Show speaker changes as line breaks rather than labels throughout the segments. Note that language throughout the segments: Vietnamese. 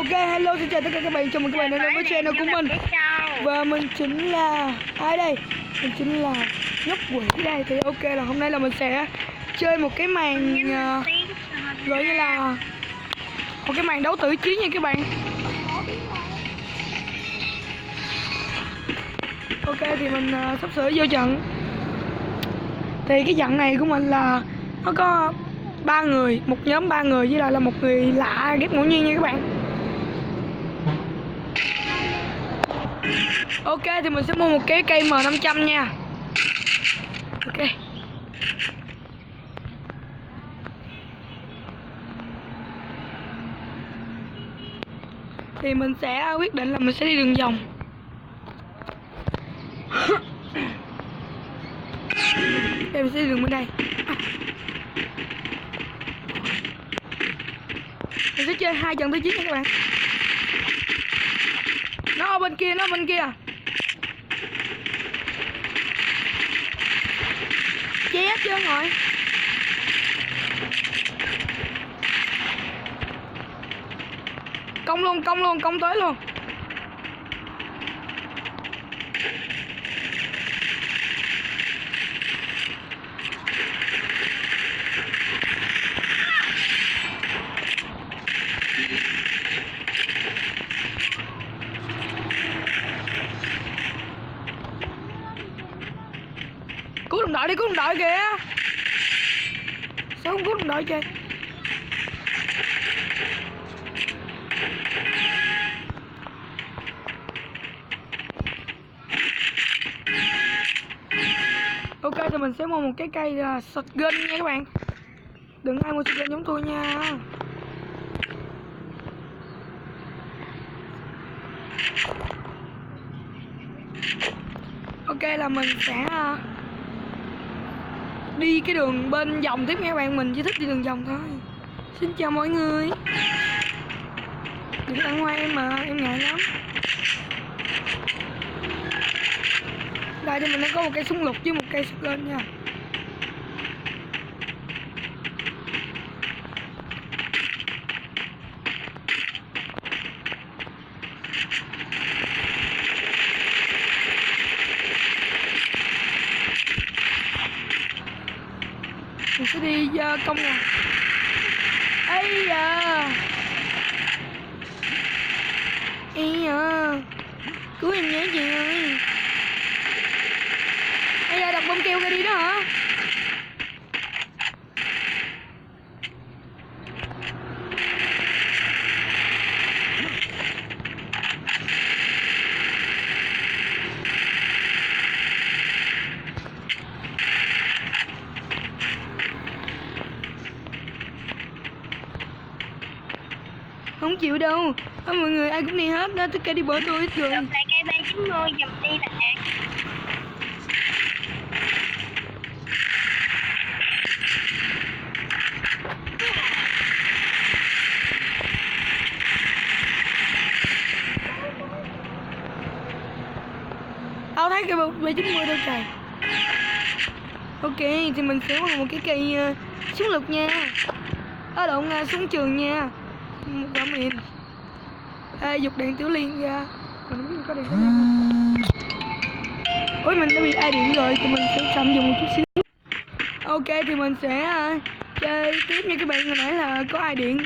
Ok, hello, xin chào tất cả các bạn, chào mừng các bạn đến với channel của mình. Và mình chính là... ai đây? Mình chính là nhóc quỷ đây. Thì ok là hôm nay là mình sẽ chơi một cái màn gọi như là một cái màn đấu tử chiến nha các bạn. Ok thì mình sắp sửa vô trận. Thì cái trận này của mình là nó có 3 người, một nhóm 3 người với lại là một người lạ ghép ngẫu nhiên nha các bạn. Ok thì mình sẽ mua một cái cây M500 nha. Ok. Thì mình sẽ quyết định là mình sẽ đi đường vòng. Đây mình sẽ đi đường bên đây. Mình sẽ chơi 2 trận thứ 9 nha các bạn. Nó ở bên kia, nó ở bên kia. Chết chứ rồi. Công luôn, công tới luôn. Cứu đồng đội đi, cứu đồng đội kìa. Sao không cứu đồng đội chơi? Ok thì mình sẽ mua một cái cây shotgun nha các bạn. Đừng ai mua shotgun giống tôi nha. Ok là mình sẽ đi cái đường bên vòng tiếp nha các bạn. Mình chỉ thích đi đường vòng thôi. Xin chào mọi người. Đừng ăn hoa em mà, em ngại lắm. Đây thì mình đang có một cây súng lục với một cây shotgun nha. Mình sẽ đi công nè. Ây da. Ây da. Cứu em nhé chị ơi. Ây da, đặt bom keo ra đi đó hả? Không chịu đâu. Mọi người ai cũng đi hết đó, tất cả đi bỏ tôi hết rồi.
Đợt này cây 390 dùm đi bạn.
Tao thấy cái 390 đâu trời. Ok thì mình sẽ mua một cái cây súng lục nha. Ở động súng trường nha. Một quả mìn. Dục đèn tiểu liên ra. Mình không biết có đèn tiểu liên không. Ôi mình đã bị ai điện rồi thì mình sẽ tạm dùng một chút xíu. Ok thì mình sẽ chơi tiếp nha các bạn. Hồi nãy là có ai điện.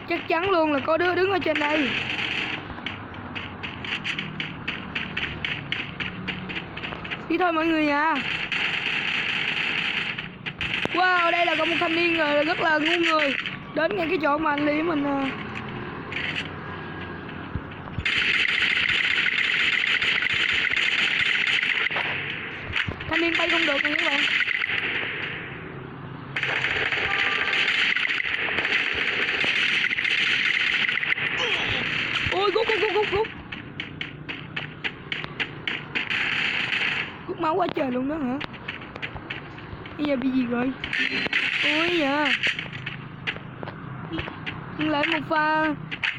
Chắc chắn luôn là có đứa đứng ở trên đây. Đi thôi mọi người à. Wow, đây là có một thanh niên rồi rất là ngu người. Đến ngay cái chỗ mà anh Lý mình thanh niên bay không được nè các bạn. Ôi cút. Cút máu quá trời luôn đó hả? Bây giờ bị gì rồi? Ôi da. Lại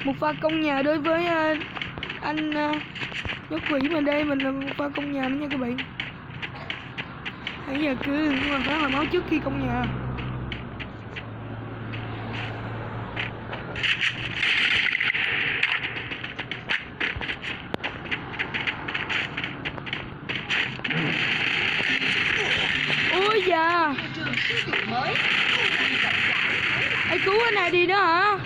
một pha công nhà đối với anh nhóc quỷ mình đây. Mình là một pha công nhà nữa nha các bạn. Nãy giờ cứ mà phải hồi máu trước khi công nhà. Ôi da. Ai cứu anh này đi đó hả?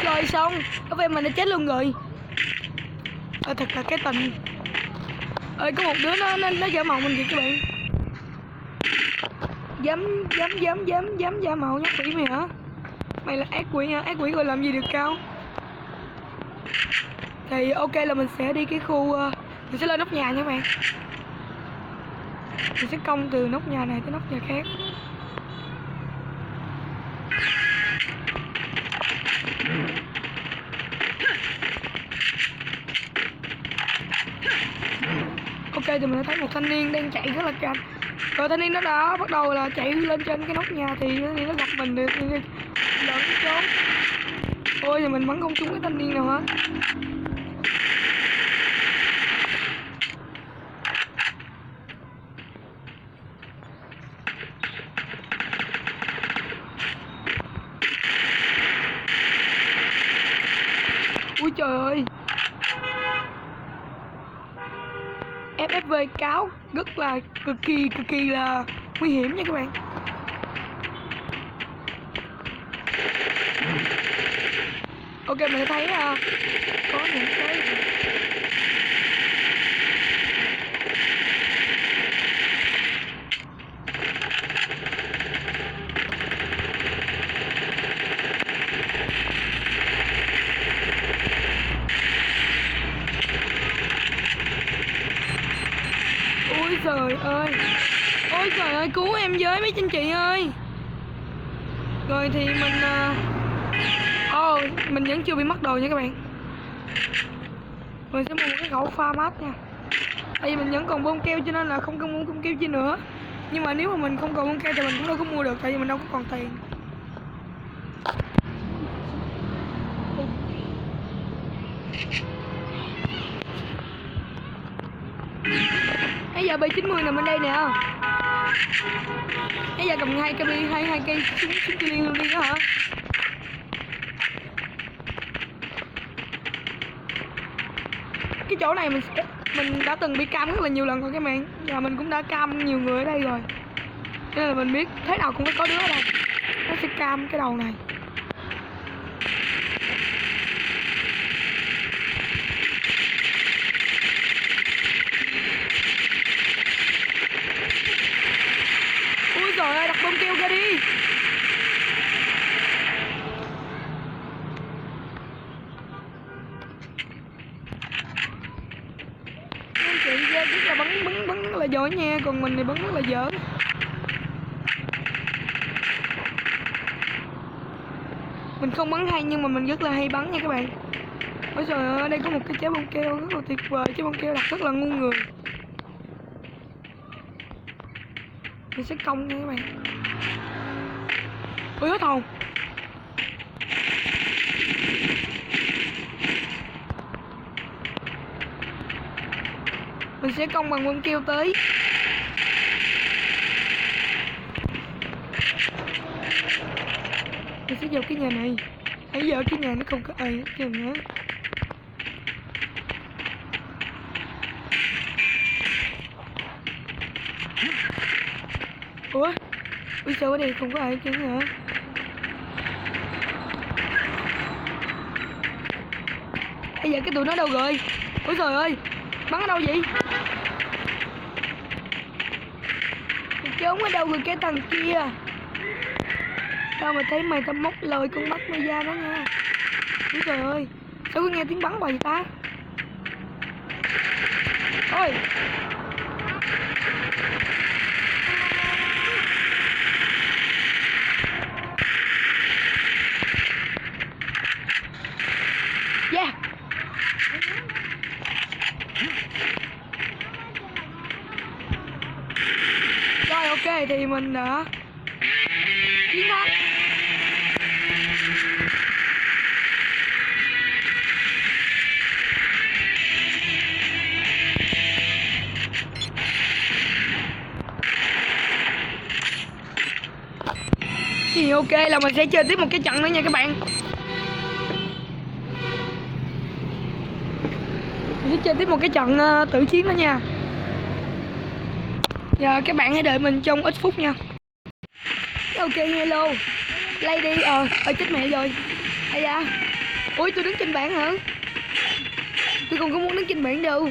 Rồi xong, có vẻ mình đã chết luôn rồi. Thật là cái tình. Ơi có một đứa nó giả mạo mình kìa các bạn. Dám giả mạo nhắc quỷ mày hả? Mày là ác quỷ hả? Ác quỷ rồi làm gì được cao? Thì ok là mình sẽ đi cái khu mình sẽ lên nóc nhà nha các bạn. Mình sẽ công từ nóc nhà này tới nóc nhà khác. Ok thì mình đã thấy một thanh niên đang chạy rất là nhanh. Rồi thanh niên nó đã bắt đầu là chạy lên trên cái nóc nhà thì nó gặp mình được lẫn trốn. Ôi thì mình bắn không trúng cái thanh niên nào hết. Ui trời ơi. FFV cáo rất là cực kỳ là nguy hiểm nha các bạn. Ok mình thấy có những cái ôi trời ơi. Ôi trời ơi cứu em với mấy anh chị ơi. Rồi thì mình mình vẫn chưa bị mất đồ nha các bạn. Mình sẽ mua một cái khẩu pha mát nha. Tại vì mình vẫn còn bông keo cho nên là không cần mua bông keo chi nữa. Nhưng mà nếu mà mình không còn bông keo thì mình cũng đâu có mua được. Tại vì mình đâu có còn tiền. Bây giờ B90 nằm bên đây nè. Bây giờ cầm hai cây súng chi liên luôn đi đó hả? Cái chỗ này mình đã từng bị cam rất là nhiều lần rồi các bạn. Và mình cũng đã cam nhiều người ở đây rồi. Cho nên là mình biết thế nào cũng phải có đứa ở đây. Nó sẽ cam cái đầu này. Ui trời ơi, đặt bom keo ra đi. Anh chị rất là bắn rất là giỏi nha. Còn mình thì bắn rất là dở. Mình không bắn hay nhưng mà mình rất là hay bắn nha các bạn. Ôi trời ơi, đây có một cái trái bông keo rất là tuyệt vời. Trái bông keo đặt rất là ngu người. Mình sẽ công nha các bạn. Ôi hết hồn. Mình sẽ công bằng bông keo tới. Mình sẽ vào cái nhà này. Nãy giờ cái nhà nó không có ai hết trơn nữa. Ủa? Ui sao ở đây không có ai hết trơn hả? Bây giờ cái tụi nó đâu rồi? Ôi trời ơi, bắn ở đâu vậy? Trốn ở đâu rồi cái thằng kia? Tao mà thấy mày tao móc lời con mắt mày ra đó nha. Ôi trời ơi, sao có nghe tiếng bắn hoài vậy ta? Ôi. Yeah. Rồi ok thì mình đã chiến thắng. Ok là mình sẽ chơi tiếp một cái trận nữa nha các bạn. Mình sẽ chơi tiếp một cái trận tử chiến nữa nha. Giờ các bạn hãy đợi mình trong ít phút nha. Ok, hello lady. Chết mẹ rồi. Ây da. Ui, tôi đứng trên bảng hả? Tôi không có muốn đứng trên bảng đâu.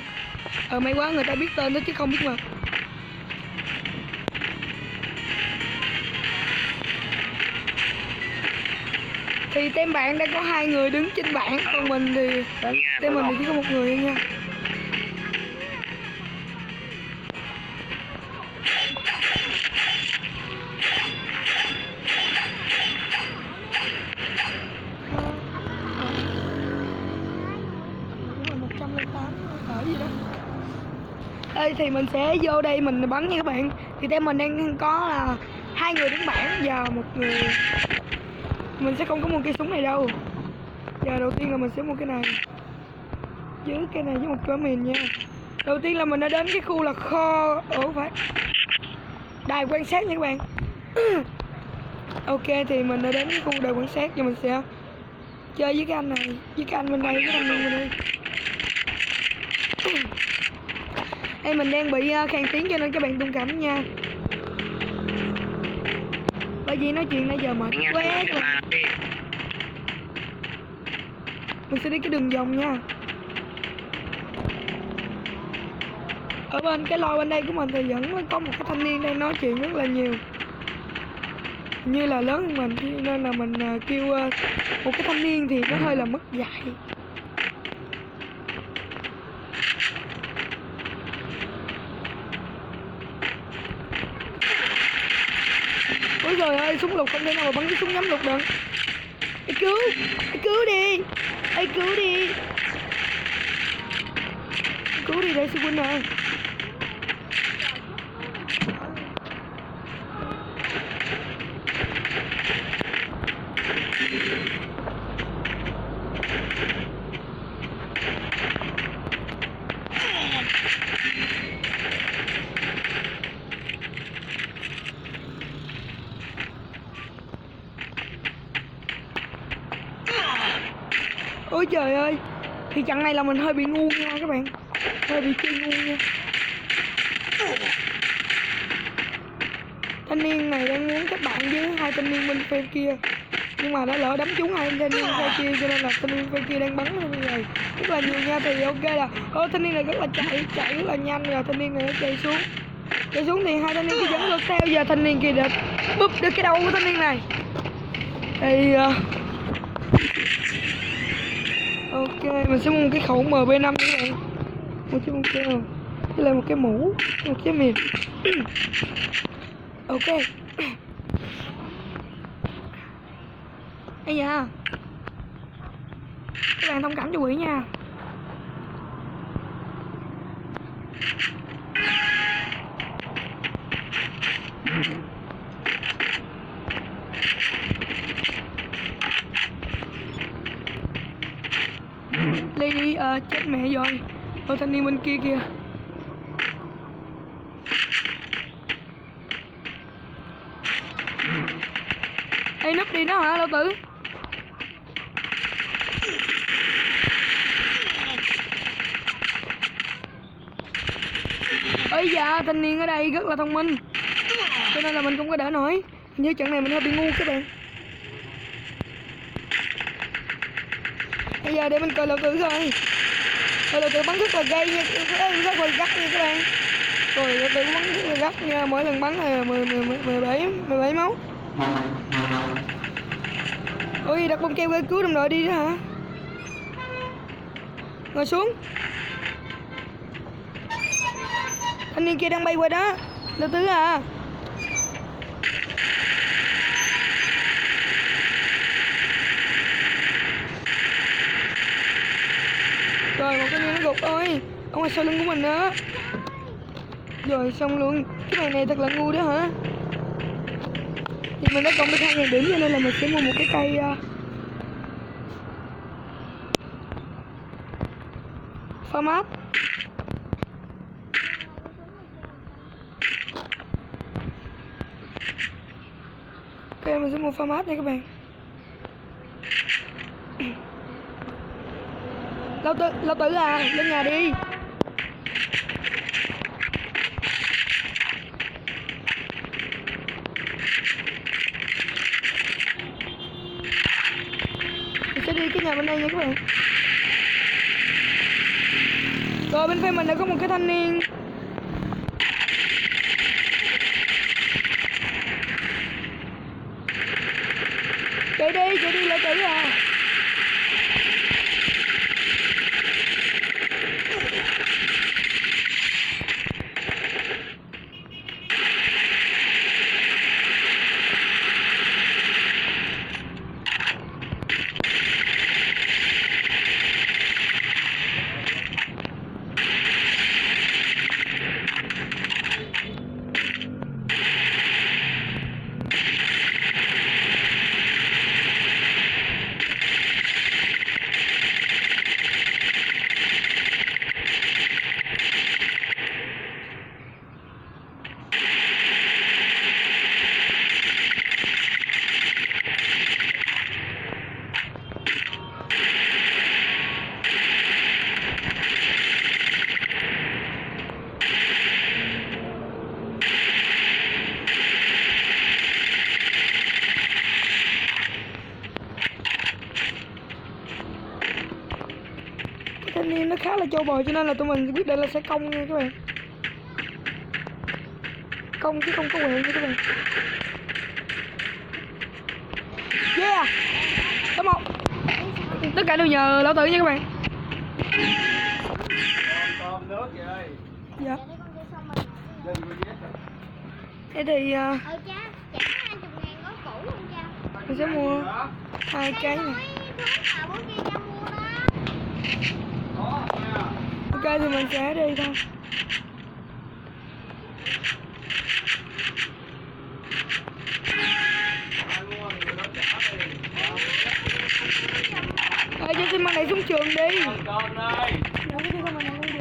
May quá người ta biết tên đó chứ không biết mà. Thì tem bạn đã có 2 người đứng trên bảng, còn mình thì tem mình thì chỉ có 1 người thôi nha. Thì mình sẽ vô đây mình bắn nha các bạn. Thì tem mình đang có là 2 người đứng bảng và 1 người. Mình sẽ không có mua cây súng này đâu. Giờ đầu tiên là mình sẽ mua cái này với cái này với một quả mìn nha. Đầu tiên là mình đã đến cái khu là kho phải đài quan sát nha các bạn. Ok, thì mình đã đến cái khu đài quan sát và mình sẽ chơi với cái anh này, với cái anh bên đây, với anh bên đây. Đây mình đang bị khàn tiếng cho nên các bạn thông cảm nha. Bởi vì nói chuyện nãy giờ mệt quá các bạn. Mình sẽ đi cái đường vòng nha. Ở bên cái loi bên đây của mình thì vẫn có một cái thanh niên đang nói chuyện rất là nhiều, như là lớn hơn mình, nên là mình kêu một cái thanh niên thì nó hơi là mất dạy. Ôi trời ơi, súng lục không thể nào mà bắn cái súng nhắm lục được. Ê cứu đi. Ê cứu đi. Cứu đi để sư huynh nè. Ôi trời ơi, thì trận này là mình hơi bị ngu nha các bạn, hơi bị chơi ngu nha. Thanh niên này đang muốn kết bạn với 2 thanh niên bên phe kia, nhưng mà đã lỡ đấm trúng 2 thanh niên phe kia cho nên là thanh niên phe kia đang bắn lên như này rất là nhiều nha. Thì ok là thanh niên này rất là chạy rất là nhanh, rồi thanh niên này nó chạy xuống thì 2 thanh niên kia vẫn ngược theo. Giờ thanh niên kia được búp được cái đầu của thanh niên này thì ok, mình sẽ mua một cái khẩu MB5 các bạn, một chiếc bông keo với lại một cái mũ, một cái mìn. Ok. Ây da, các bạn thông cảm cho quỷ nha. Lady chết mẹ rồi. Thanh niên bên kia kìa. Ê, núp đi đó hả lão tử? Ôi dạ, thanh niên ở đây rất là thông minh, cho nên là mình không có đỡ nổi. Như trận này mình hơi bị ngu các bạn. Bây giờ để mình coi lão tử coi. Lão tử bắn rất là gay nha, rất là gắt nha các bạn. Rồi lão tử bắn rất là gắt nha, mỗi lần bắn là 17 máu. Ôi, đặt bông keo cứu đồng đội đi đó hả? Ngồi xuống. Thanh niên kia đang bay qua đó. Lão tử à. Rồi một cái nó gục ơi, ở ngoài sau lưng của mình đó. Rồi xong luôn. Cái bài này thật là ngu đó hả? Thì mình đã cộng được 2.000 điểm cho nên là mình sẽ mua một cái cây pha mát. Ok, mình sẽ mua farm nha các bạn. Lão tử à, lên nhà đi. Mình sẽ đi cái nhà bên đây nha các bạn. Rồi bên phía mình đã có một cái thanh niên. Chạy đi lão tử à. Thanh niên nó khá là trâu bò cho nên là tụi mình quyết định là sẽ công nha các bạn. Công chứ không có quẹo nha các bạn. Yeah. Có một. Tất cả đều nhờ lão tử nha các bạn.
Tôm nước vậy ơi.
Dạ.
Đừng có ghét rồi.
Thế thì
Cha, trả 20.000 gói cũ luôn cha.
mình sẽ mua 2 cái này.
Thuốc bữa kia cha mua đó.
Có nha.
Ok thì mình sẽ đi thôi.
Ai mua thì người đó trả đi.
Cho xin mang này xuống trường đi.
Ăn cơm đây.
Dạ, cái con này luôn đi.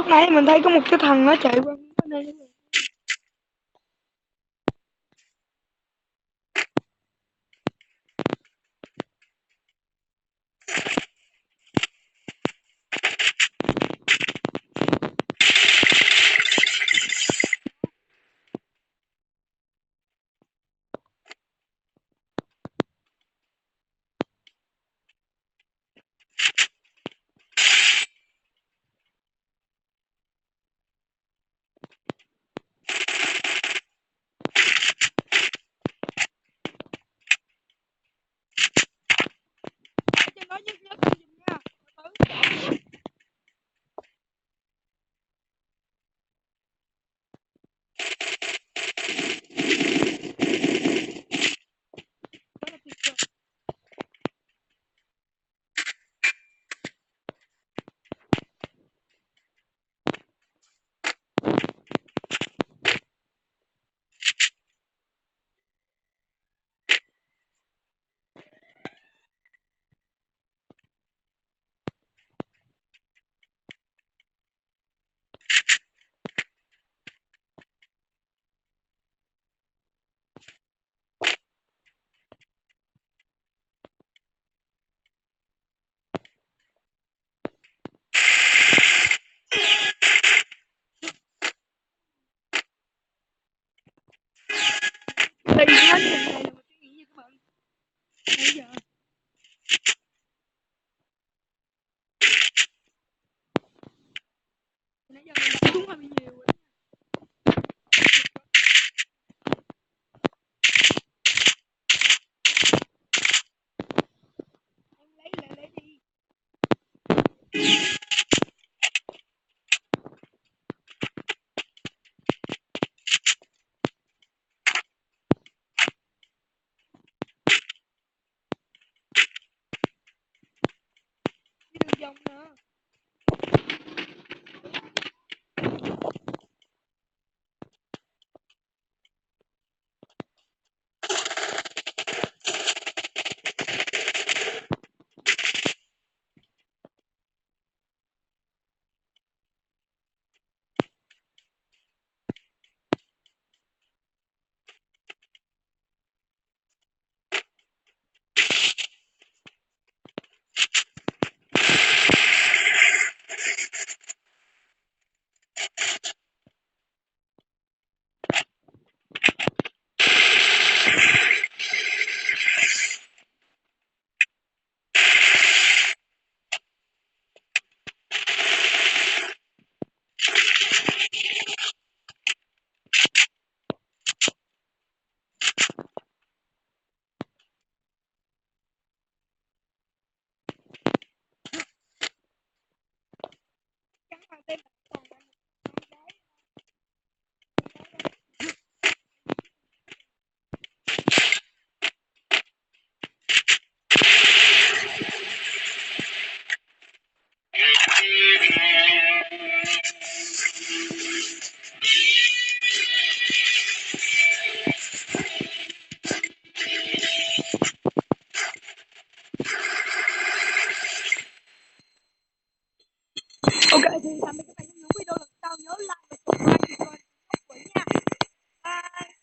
Lúc nãy mình thấy có một cái thằng nó chạy qua bên đây. Trên đó nhớ con giùm nha. Từ từ. Đó là tuyệt vời. Đây hết lần này là mình suy nghĩ như các bạn. Bây giờ nãy giờ mình đặt xuống hơi bị nhiều rồi. Em lấy đi. Đi đường vòng nữa.